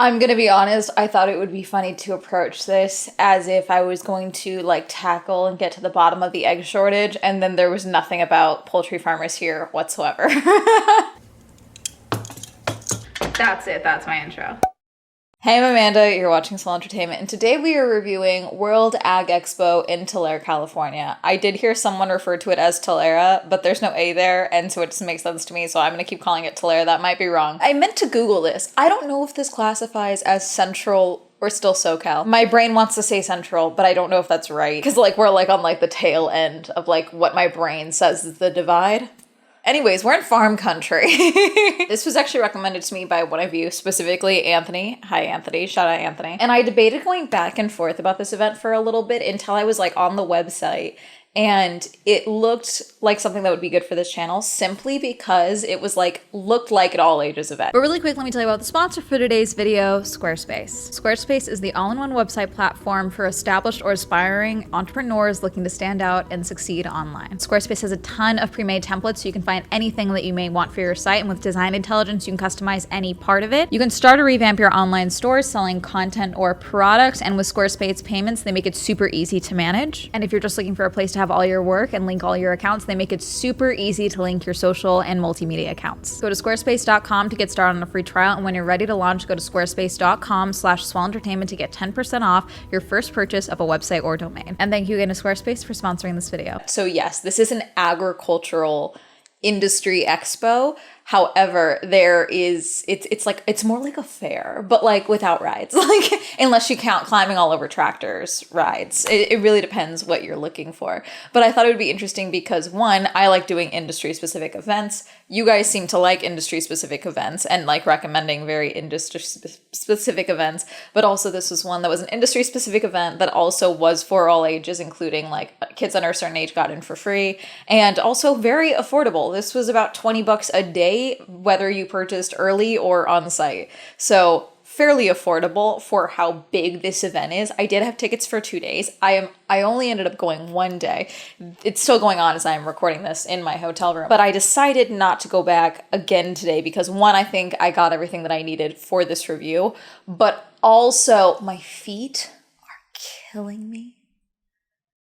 I'm gonna be honest, I thought it would be funny to approach this as if I was going to like tackle and get to the bottom of the egg shortage, and then there was nothing about poultry farmers here whatsoever. That's it, that's my intro. Hey, I'm Amanda, you're watching Swell Entertainment, and today we are reviewing World Ag Expo in Tulare, California. I did hear someone refer to it as Tulare, but there's no A there, and so it just makes sense to me, so I'm gonna keep calling it Tulare. That might be wrong. I meant to Google this. I don't know if this classifies as Central or still SoCal. My brain wants to say Central, but I don't know if that's right, because like we're like on like the tail end of like what my brain says is the divide. Anyways, we're in farm country. This was actually recommended to me by one of you, specifically Anthony. Hi, Anthony. Shout out, Anthony. And I debated going back and forth about this event for a little bit until I was like on the website. And it looked like something that would be good for this channel simply because it was like, looked like an all ages event. But really quick, let me tell you about the sponsor for today's video, Squarespace. Squarespace is the all-in-one website platform for established or aspiring entrepreneurs looking to stand out and succeed online. Squarespace has a ton of pre-made templates so you can find anything that you may want for your site, and with design intelligence, you can customize any part of it. You can start or revamp your online store selling content or products, and with Squarespace payments, they make it super easy to manage. And if you're just looking for a place to have all your work and link all your accounts, they make it super easy to link your social and multimedia accounts. Go to squarespace.com to get started on a free trial, and when you're ready to launch, go to squarespace.com/Swell Entertainment to get 10% off your first purchase of a website or domain. And thank you again to Squarespace for sponsoring this video. So yes, this is an agricultural industry expo. However, it's more like a fair, but like without rides, like unless you count climbing all over tractors rides. It really depends what you're looking for. But I thought it would be interesting because one, I like doing industry specific events. You guys seem to like industry specific events and like recommending very industry specific events. But also this was one that was an industry specific event that also was for all ages, including like kids under a certain age got in for free and also very affordable. This was about $20 a day, whether you purchased early or on site. So fairly affordable for how big this event is. I did have tickets for 2 days. I only ended up going one day. It's still going on as I'm recording this in my hotel room. But I decided not to go back again today because one, I think I got everything that I needed for this review, but also my feet are killing me.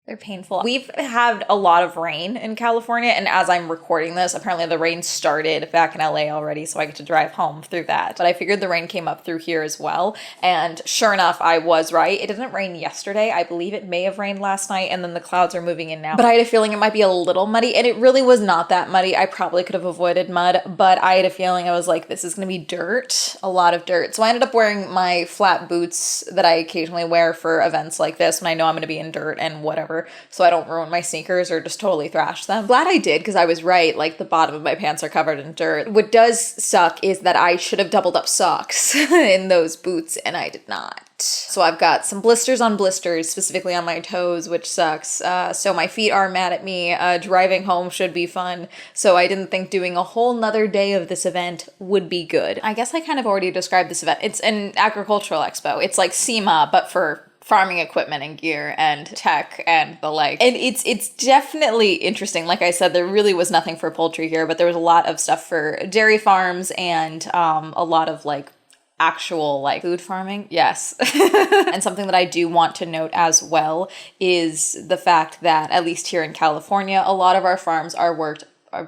They're painful. We've had a lot of rain in California, and as I'm recording this, apparently the rain started back in LA already, so I get to drive home through that. But I figured the rain came up through here as well, and sure enough, I was right. It didn't rain yesterday. I believe it may have rained last night, and then the clouds are moving in now. But I had a feeling it might be a little muddy, and it really was not that muddy. I probably could have avoided mud, but I had a feeling I was like, this is gonna be dirt, a lot of dirt. So I ended up wearing my flat boots that I occasionally wear for events like this when I know I'm gonna be in dirt and whatever, so I don't ruin my sneakers or just totally thrash them. Glad I did, because I was right, like the bottom of my pants are covered in dirt. What does suck is that I should have doubled up socks in those boots, and I did not. So I've got some blisters on blisters, specifically on my toes, which sucks. So my feet are mad at me. Driving home should be fun. So I didn't think doing a whole nother day of this event would be good. I guess I kind of already described this event. It's an agricultural expo. It's like SEMA, but for farming equipment and gear and tech and the like. And it's definitely interesting. Like I said, there really was nothing for poultry here, but there was a lot of stuff for dairy farms and a lot of like actual like food farming. Yes. And something that I do want to note as well is the fact that at least here in California, a lot of our farms are worked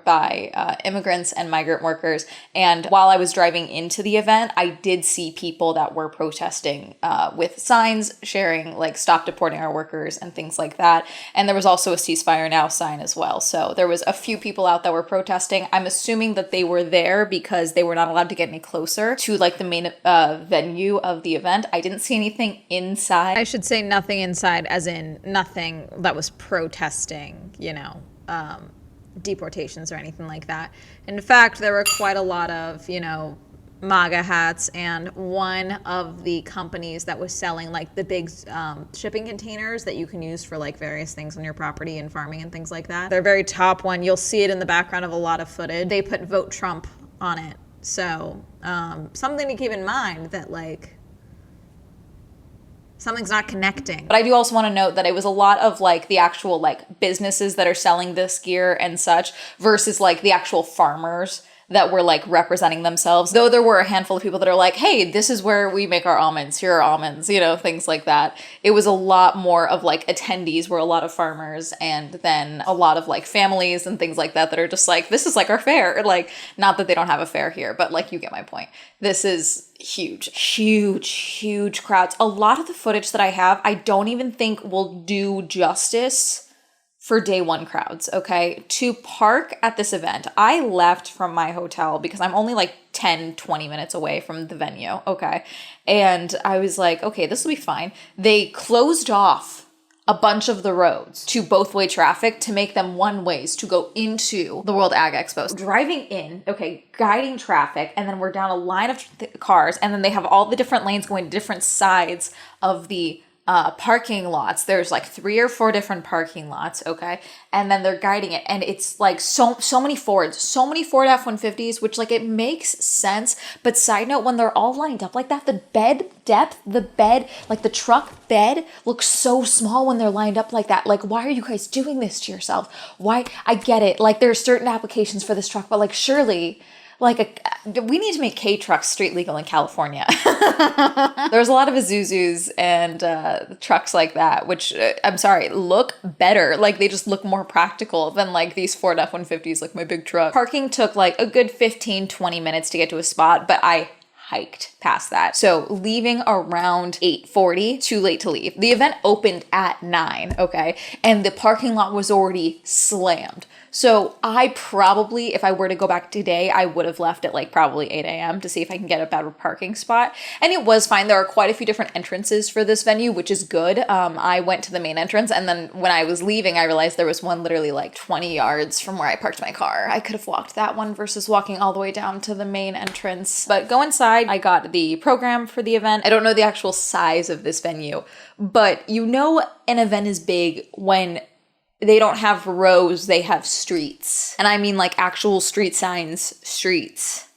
by immigrants and migrant workers. And while I was driving into the event, I did see people that were protesting with signs sharing like stop deporting our workers and things like that. And there was also a ceasefire now sign as well. So there was a few people out that were protesting. I'm assuming that they were there because they were not allowed to get any closer to like the main venue of the event. I didn't see anything inside. I should say nothing inside as in nothing that was protesting, you know, deportations or anything like that. In fact, there were quite a lot of, you know, MAGA hats, and one of the companies that was selling like the big shipping containers that you can use for like various things on your property and farming and things like that. Their very top one, you'll see it in the background of a lot of footage. They put "Vote Trump" on it. So something to keep in mind that like something's not connecting. But I do also want to note that it was a lot of like the actual like businesses that are selling this gear and such versus like the actual farmers that were like representing themselves. Though there were a handful of people that are like, hey, this is where we make our almonds. Here are almonds, you know, things like that. It was a lot more of like attendees were a lot of farmers, and then a lot of like families and things like that that are just like, this is like our fair. Like, not that they don't have a fair here, but like, you get my point. This is huge crowds. A lot of the footage that I have, I don't even think will do justice for day one crowds, okay? To park at this event, I left from my hotel because I'm only like 10, 20 minutes away from the venue, okay? And I was like, okay, this will be fine. They closed off a bunch of the roads to both-way traffic to make them one-ways to go into the World Ag Expo. Driving in, okay, guiding traffic, and then we're down a line of cars, and then they have all the different lanes going to different sides of the parking lots. There's like 3 or 4 different parking lots, okay? And then they're guiding it, and it's like so many Fords, so many Ford F-150s, which like it makes sense. But side note, when they're all lined up like that, the bed depth, like the truck bed looks so small when they're lined up like that. Like, why are you guys doing this to yourself? Why? I get it. Like, there's certain applications for this truck, but like surely we need to make K-trucks street legal in California. There's a lot of Isuzus and trucks like that, which, I'm sorry, look better. Like, they just look more practical than like these Ford F-150s, like my big truck. Parking took like a good 15, 20 minutes to get to a spot, but I hiked past that. So leaving around 8:40, too late to leave. The event opened at 9, okay? And the parking lot was already slammed. So I probably, if I were to go back today, I would have left at like probably 8 a.m. to see if I can get a better parking spot. And it was fine. There are quite a few different entrances for this venue, which is good. I went to the main entrance, and then when I was leaving, I realized there was one literally like 20 yards from where I parked my car. I could have walked that one versus walking all the way down to the main entrance. But go inside, I got the program for the event. I don't know the actual size of this venue, but you know an event is big when they don't have rows, they have streets. And I mean like actual street signs, streets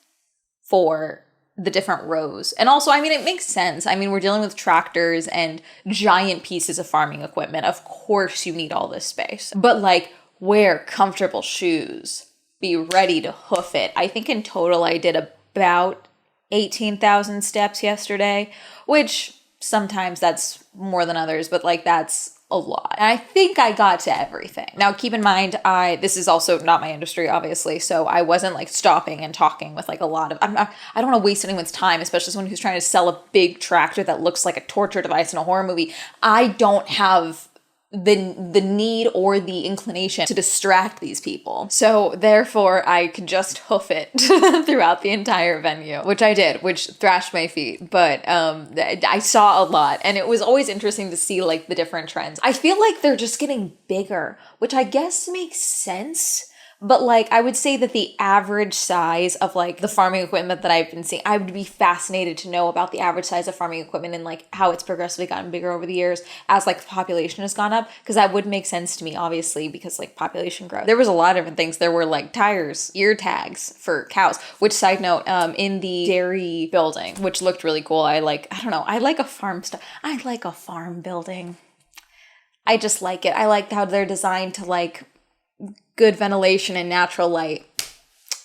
for the different rows. And also, I mean, it makes sense. I mean, we're dealing with tractors and giant pieces of farming equipment. Of course you need all this space. But like, wear comfortable shoes. Be ready to hoof it. I think in total I did about 18,000 steps yesterday, which sometimes that's more than others, but like that's a lot. And I think I got to everything. Now, keep in mind, this is also not my industry, obviously, so I wasn't like stopping and talking with like a lot of, I don't want to waste anyone's time, especially someone who's trying to sell a big tractor that looks like a torture device in a horror movie. I don't have the need or the inclination to distract these people. So therefore I could just hoof it throughout the entire venue, which I did, which thrashed my feet. But I saw a lot, and it was always interesting to see like the different trends. I feel like they're just getting bigger, which I guess makes sense. But like, I would say that the average size of like the farming equipment that I've been seeing, I would be fascinated to know about the average size of farming equipment and like how it's progressively gotten bigger over the years as like the population has gone up. Because that would make sense to me, obviously, because like population growth. There was a lot of different things. There were like tires, ear tags for cows, which side note, in the dairy building, which looked really cool. I like a farm stuff. I like a farm building. I just like it. I like how they're designed to like good ventilation and natural light.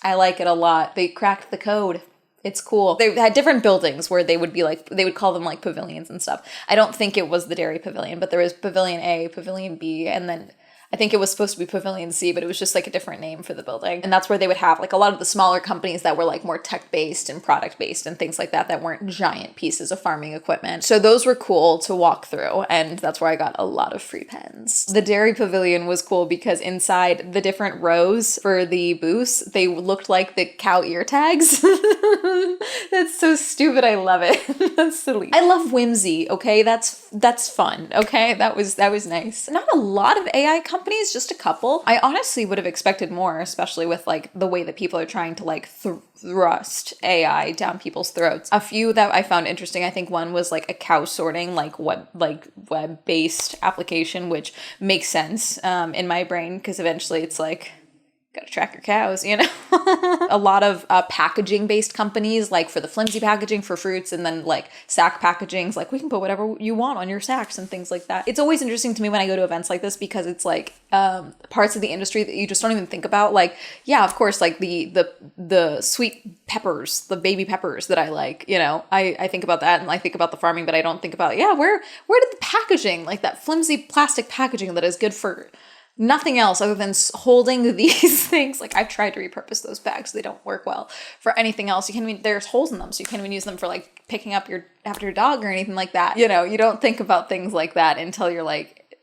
I like it a lot. They cracked the code. It's cool. They had different buildings where they would be like, they would call them like pavilions and stuff. I don't think it was the dairy pavilion, but there was pavilion A, pavilion B, and then I think it was supposed to be Pavilion C, but it was just like a different name for the building. And that's where they would have like a lot of the smaller companies that were like more tech-based and product-based and things like that that weren't giant pieces of farming equipment. So those were cool to walk through, and that's where I got a lot of free pens. The dairy pavilion was cool because inside the different rows for the booths, they looked like the cow ear tags. That's so stupid. I love it. That's silly. I love whimsy, okay? That's fun, okay? That was nice. Not a lot of AI companies, just a couple. I honestly would have expected more, especially with like the way that people are trying to like thrust AI down people's throats. A few that I found interesting, I think one was like a cow sorting, like web-based application, which makes sense in my brain because eventually it's like Gotta track your cows, you know? A lot of packaging-based companies, like for the flimsy packaging for fruits, and then like sack packagings, like we can put whatever you want on your sacks and things like that. It's always interesting to me when I go to events like this because it's like parts of the industry that you just don't even think about. Like, yeah, of course, like the sweet peppers, the baby peppers that I like, you know, I think about that and I think about the farming, but I don't think about, yeah, where did the packaging, like that flimsy plastic packaging that is good for nothing else other than holding these things. Like I've tried to repurpose those bags. They don't work well for anything else. You can't even, there's holes in them. So you can't even use them for like picking up after your dog or anything like that. You know, you don't think about things like that until you're like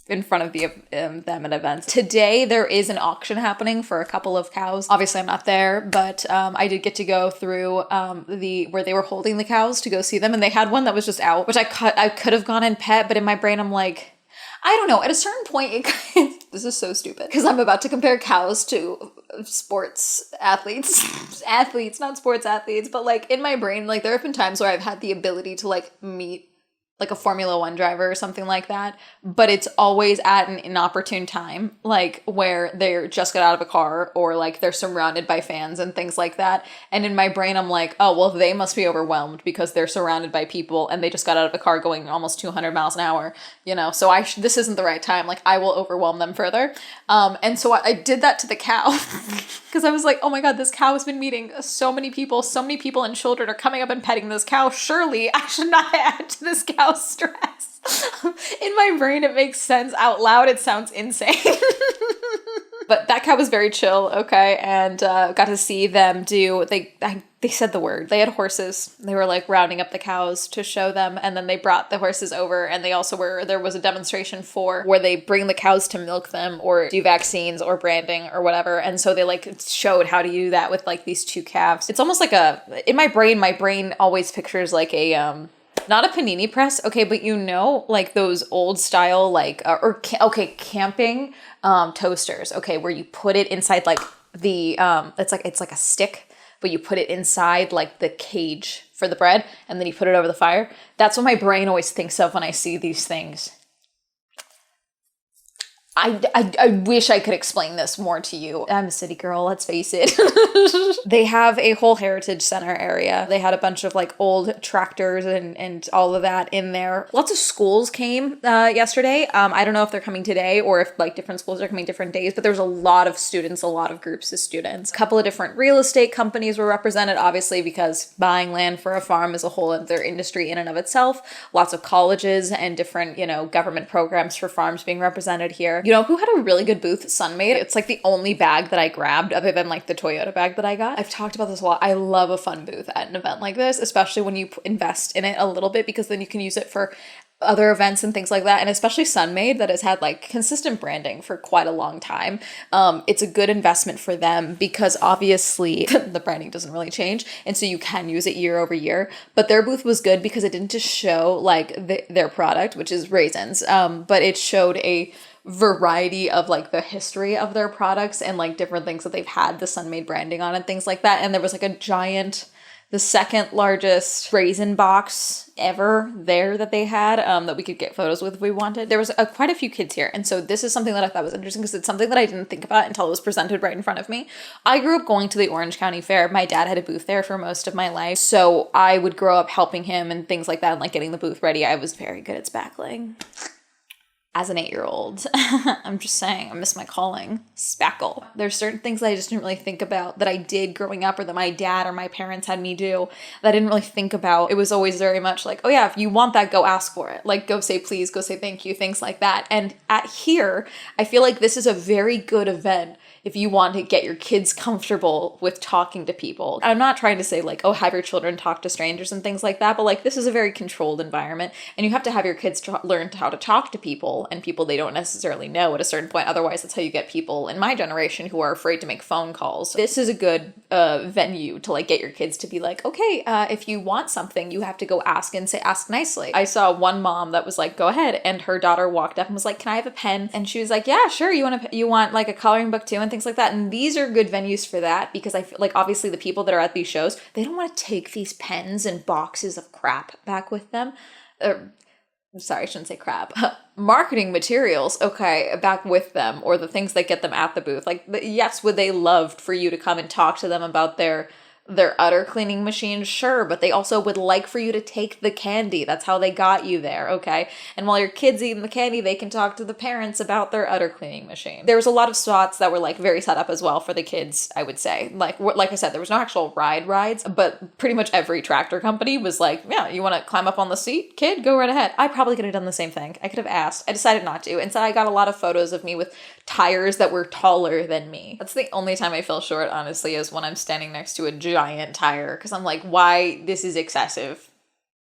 in front of them at events. Today, there is an auction happening for a couple of cows. Obviously, I'm not there, but I did get to go through where they were holding the cows to go see them. And they had one that was just out, which I could have gone and pet, but in my brain, I'm like, I don't know. At a certain point, this is so stupid because I'm about to compare cows to sports athletes, not sports athletes, but like in my brain, like there have been times where I've had the ability to like meet like a Formula One driver or something like that, but it's always at an inopportune time, like where they're just got out of a car or like they're surrounded by fans and things like that. And in my brain, I'm like, oh, well, they must be overwhelmed because they're surrounded by people and they just got out of a car going almost 200 miles an hour, you know? So this isn't the right time. Like I will overwhelm them further. And so I did that to the cow because I was like, oh my God, this cow has been meeting so many people and children are coming up and petting this cow. Surely I should not add to this cow stress. In my brain, it makes sense. Out loud, it sounds insane. But that cow was very chill, okay, and got to see them they said the word. They had horses. They were like rounding up the cows to show them, and then they brought the horses over, and they also there was a demonstration for where they bring the cows to milk them or do vaccines or branding or whatever, and so they like showed how to do that with like these two calves. It's almost like in my brain always pictures like a not a panini press, okay, but you know, like those old style, like, camping toasters, okay, where you put it inside like it's like a stick, but you put it inside like the cage for the bread, and then you put it over the fire. That's what my brain always thinks of when I see these things. I wish I could explain this more to you. I'm a city girl, let's face it. They have a whole heritage center area. They had a bunch of like old tractors and all of that in there. Lots of schools came yesterday. I don't know if they're coming today or if like different schools are coming different days, but there's a lot of students, a lot of groups of students. A couple of different real estate companies were represented, obviously, because buying land for a farm is a whole other industry in and of itself. Lots of colleges and different, you know, government programs for farms being represented here. You know who had a really good booth? Sunmade. It's like the only bag that I grabbed other than like the Toyota bag that I got. I've talked about this a lot. I love a fun booth at an event like this, especially when you invest in it a little bit, because then you can use it for other events and things like that. And especially Sunmade, that has had like consistent branding for quite a long time. It's a good investment for them because obviously the branding doesn't really change. And so you can use it year over year. But their booth was good because it didn't just show like their product, which is raisins, but it showed a variety of like the history of their products and like different things that they've had the Sunmade branding on and things like that. And there was like a giant, the second largest raisin box ever there that they had that we could get photos with if we wanted. There was quite a few kids here. And so this is something that I thought was interesting because it's something that I didn't think about until it was presented right in front of me. I grew up going to the Orange County Fair. My dad had a booth there for most of my life. So I would grow up helping him and things like that and like getting the booth ready. I was very good at spackling. As an 8-year-old, I'm just saying, I miss my calling. Spackle. There's certain things that I just didn't really think about that I did growing up or that my dad or my parents had me do that I didn't really think about. It was always very much like, oh yeah, if you want that, go ask for it. Like, go say please, go say thank you, things like that. And at here, I feel like this is a very good event if you want to get your kids comfortable with talking to people. I'm not trying to say like, oh, have your children talk to strangers and things like that, but like this is a very controlled environment and you have to have your kids learn how to talk to people and people they don't necessarily know at a certain point. Otherwise, that's how you get people in my generation who are afraid to make phone calls. This is a good venue to like get your kids to be like, okay, if you want something, you have to go ask and ask nicely. I saw one mom that was like, go ahead. And her daughter walked up and was like, can I have a pen? And she was like, yeah, sure. You want like a coloring book too? And things like that. And these are good venues for that because I feel like obviously the people that are at these shows, they don't want to take these pens and boxes of crap back with them. Sorry, I shouldn't say crap. Marketing materials, okay, back with them, or the things that get them at the booth. Like, yes, would they love for you to come and talk to them about their udder cleaning machine? Sure, but they also would like for you to take the candy. That's how they got you there, okay? And while your kid's eating the candy, they can talk to the parents about their udder cleaning machine. There was a lot of spots that were like very set up as well for the kids, I would say. Like I said, there was no actual rides, but pretty much every tractor company was like, yeah, you want to climb up on the seat, kid? Go right ahead. I probably could have done the same thing. I could have asked. I decided not to. Instead, I got a lot of photos of me with tires that were taller than me. That's the only time I feel short, honestly, is when I'm standing next to a giant tire, because I'm like, why? This is excessive.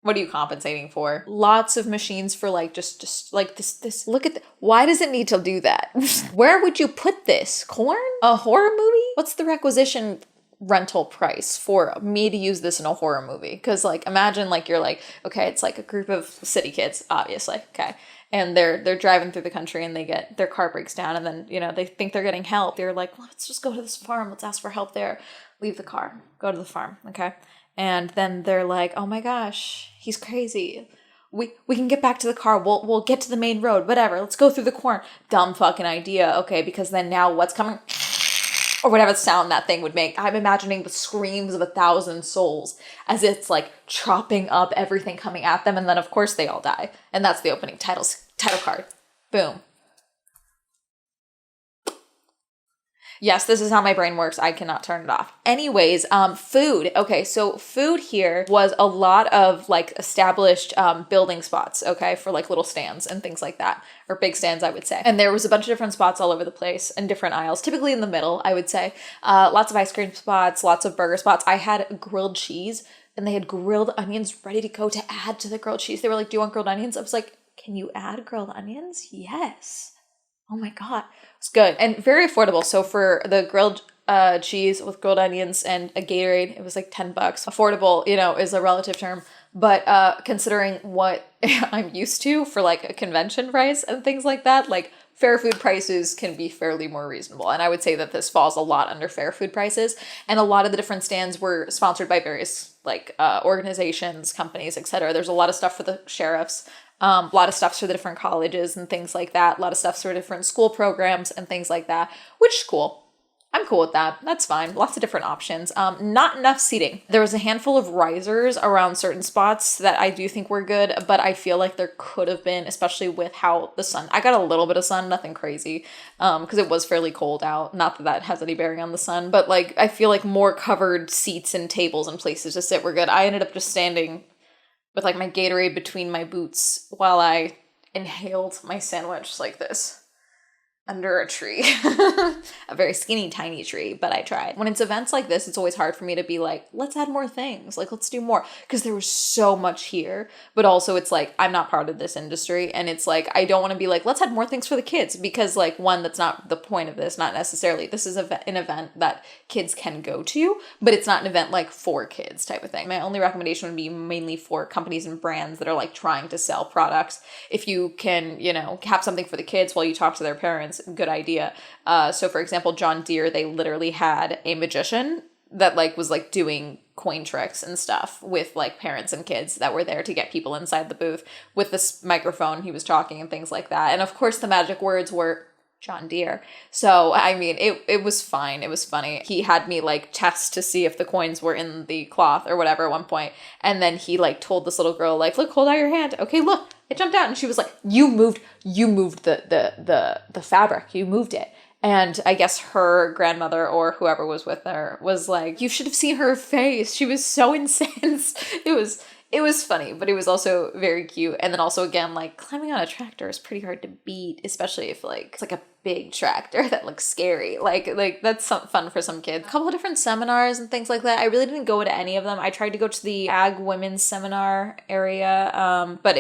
What are you compensating for? Lots of machines for like just like this. Look at why does it need to do that? Where would you put this? Corn? A horror movie? What's the requisition rental price for me to use this in a horror movie? Because like, imagine like you're like, okay, it's like a group of city kids, obviously, okay, and they're driving through the country and they get their car breaks down, and then, you know, they think they're getting help. They're like, well, let's just go to this farm, let's ask for help there. Leave the car, go to the farm, okay? And then they're like, oh my gosh, he's crazy. We can get back to the car. We'll get to the main road, whatever. Let's go through the corn. Dumb fucking idea, okay? Because then now what's coming? Or whatever sound that thing would make. I'm imagining the screams of 1,000 souls as it's like chopping up everything coming at them. And then of course they all die. And that's the opening title card. Boom. Yes, this is how my brain works. I cannot turn it off. Anyways, food. Okay, so food here was a lot of like established building spots, okay, for like little stands and things like that, or big stands, I would say. And there was a bunch of different spots all over the place and different aisles, typically in the middle, I would say. Lots of ice cream spots, lots of burger spots. I had grilled cheese, and they had grilled onions ready to go to add to the grilled cheese. They were like, do you want grilled onions? I was like, can you add grilled onions? Yes. Oh my God, it's good and very affordable. So for the grilled cheese with grilled onions and a Gatorade, it was like $10. Affordable, you know, is a relative term, but considering what I'm used to for like a convention price and things like that, like fair food prices can be fairly more reasonable. And I would say that this falls a lot under fair food prices. And a lot of the different stands were sponsored by various like organizations, companies, etc. There's a lot of stuff for the sheriffs. A lot of stuff for the different colleges and things like that. A lot of stuff for different school programs and things like that, which is cool. I'm cool with that. That's fine. Lots of different options. Not enough seating. There was a handful of risers around certain spots that I do think were good, but I feel like there could have been, especially with how the sun, I got a little bit of sun, nothing crazy, because it was fairly cold out. Not that that has any bearing on the sun, but like, I feel like more covered seats and tables and places to sit were good. I ended up just standing with like my Gatorade between my boots while I inhaled my sandwich like this under a tree. A very skinny, tiny tree, but I tried. When it's events like this, it's always hard for me to be like, let's add more things. Like, let's do more. Because there was so much here. But also it's like, I'm not part of this industry. And it's like, I don't want to be like, let's add more things for the kids. Because like, one, that's not the point of this. Not necessarily. This is an event that kids can go to. But it's not an event like for kids type of thing. My only recommendation would be mainly for companies and brands that are like trying to sell products. If you can, you know, have something for the kids while you talk to their parents, good idea. So for example, John Deere, they literally had a magician that like was like doing coin tricks and stuff with like parents and kids that were there to get people inside the booth with this microphone. He was talking and things like that. And of course the magic words were John Deere. So, I mean, it was fine. It was funny. He had me like test to see if the coins were in the cloth or whatever at one point. And then he like told this little girl, like, look, hold out your hand. Okay, look, it jumped out. And she was like, you moved the fabric. You moved it. And I guess her grandmother or whoever was with her was like, you should have seen her face. She was so incensed. It was funny, but it was also very cute. And then also, again, like climbing on a tractor is pretty hard to beat, especially if like it's like a big tractor that looks scary. Like that's fun for some kids. A couple of different seminars and things like that. I really didn't go to any of them. I tried to go to the Ag Women's Seminar area, but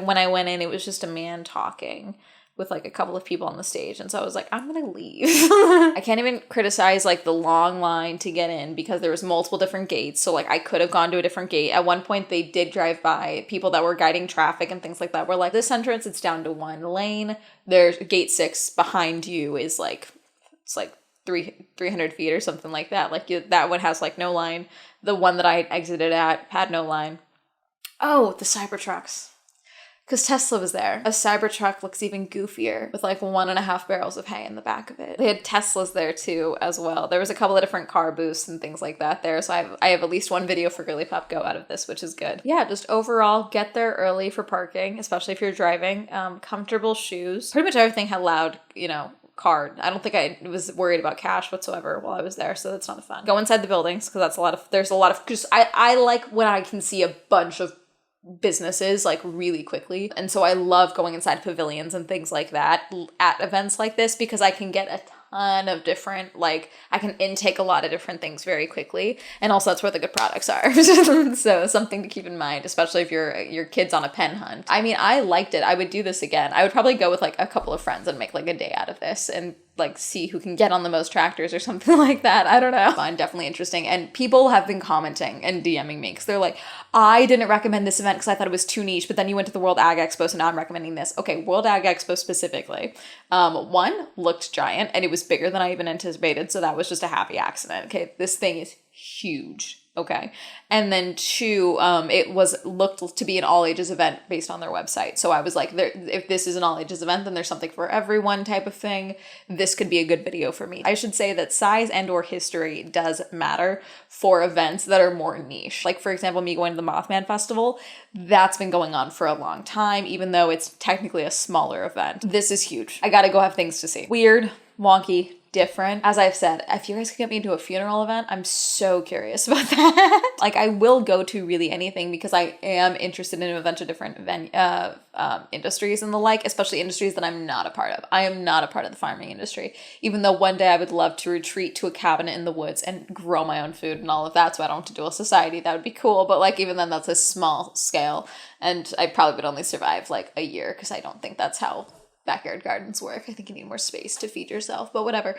when I went in, it was just a man talking with like a couple of people on the stage. And so I was like, I'm gonna leave. I can't even criticize like the long line to get in because there was multiple different gates. So like I could have gone to a different gate. At one point they did drive by people that were guiding traffic and things like that. Were like, this entrance, it's down to one lane. There's gate 6 behind you is like, it's like 300 feet or something like that. Like that one has like no line. The one that I exited at had no line. Oh, the cybertrucks. Because Tesla was there. A Cybertruck looks even goofier with like 1.5 barrels of hay in the back of it. They had Teslas there too as well. There was a couple of different car booths and things like that there. So I have at least one video for Girly Pop Go out of this, which is good. Yeah, just overall get there early for parking, especially if you're driving. Comfortable shoes. Pretty much everything had loud, card. I don't think I was worried about cash whatsoever while I was there, so that's not fun. Go inside the buildings because there's a lot of, because I like when I can see a bunch of businesses like really quickly, and so I love going inside pavilions and things like that at events like this because I can get a ton of different, I can intake a lot of different things very quickly, and also that's where the good products are. So something to keep in mind, especially if your kid's on a pen hunt. I mean, I liked it. I would do this again. I would probably go with like a couple of friends and make like a day out of this and like see who can get on the most tractors or something like that. I don't know. Fun, definitely interesting. And people have been commenting and DMing me because they're like, I didn't recommend this event because I thought it was too niche, but then you went to the World Ag Expo, so now I'm recommending this. Okay, World Ag Expo specifically. One, looked giant and it was bigger than I even anticipated, so that was just a happy accident. Okay, this thing is huge. Okay. And then two, it looked to be an all ages event based on their website. So I was like, if this is an all ages event, then there's something for everyone type of thing. This could be a good video for me. I should say that size and or history does matter for events that are more niche. Like for example, me going to the Mothman Festival, that's been going on for a long time, even though it's technically a smaller event. This is huge. I gotta go have things to see. Weird, wonky, different. As I've said, if you guys could get me into a funeral event, I'm so curious about that. Like I will go to really anything because I am interested in a bunch of different industries and the like, especially industries that I'm not a part of. I am not a part of the farming industry, even though one day I would love to retreat to a cabin in the woods and grow my own food and all of that, so I don't have to dual society. That would be cool, but like even then that's a small scale and I probably would only survive like a year because I don't think that's how backyard gardens work. I think you need more space to feed yourself, but whatever.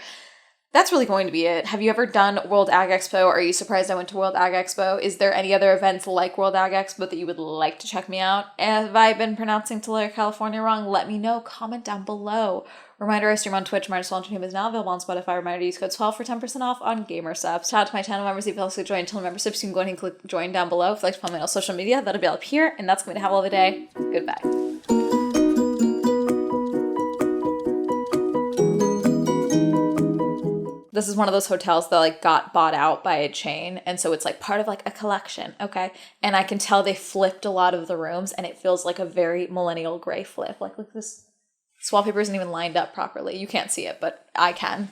That's really going to be it. Have you ever done World Ag Expo? Are you surprised I went to World Ag Expo? Is there any other events like World Ag Expo that you would like to check me out? Have I been pronouncing Tulare, California wrong? Let me know. Comment down below. Reminder, I stream on Twitch. Swell Entertainment is now available on Spotify. Reminder to use code 12 for 10% off on Gamer Subs. Shout out to my channel members. If you also join channel memberships, you can go ahead and click join down below. If you'd like to follow me on social media, that'll be all up here. And that's going to have all the day. Goodbye. This is one of those hotels that like got bought out by a chain. And so it's like part of like a collection. Okay. And I can tell they flipped a lot of the rooms and it feels like a very millennial gray flip. Like look, this wallpaper isn't even lined up properly. You can't see it, but I can.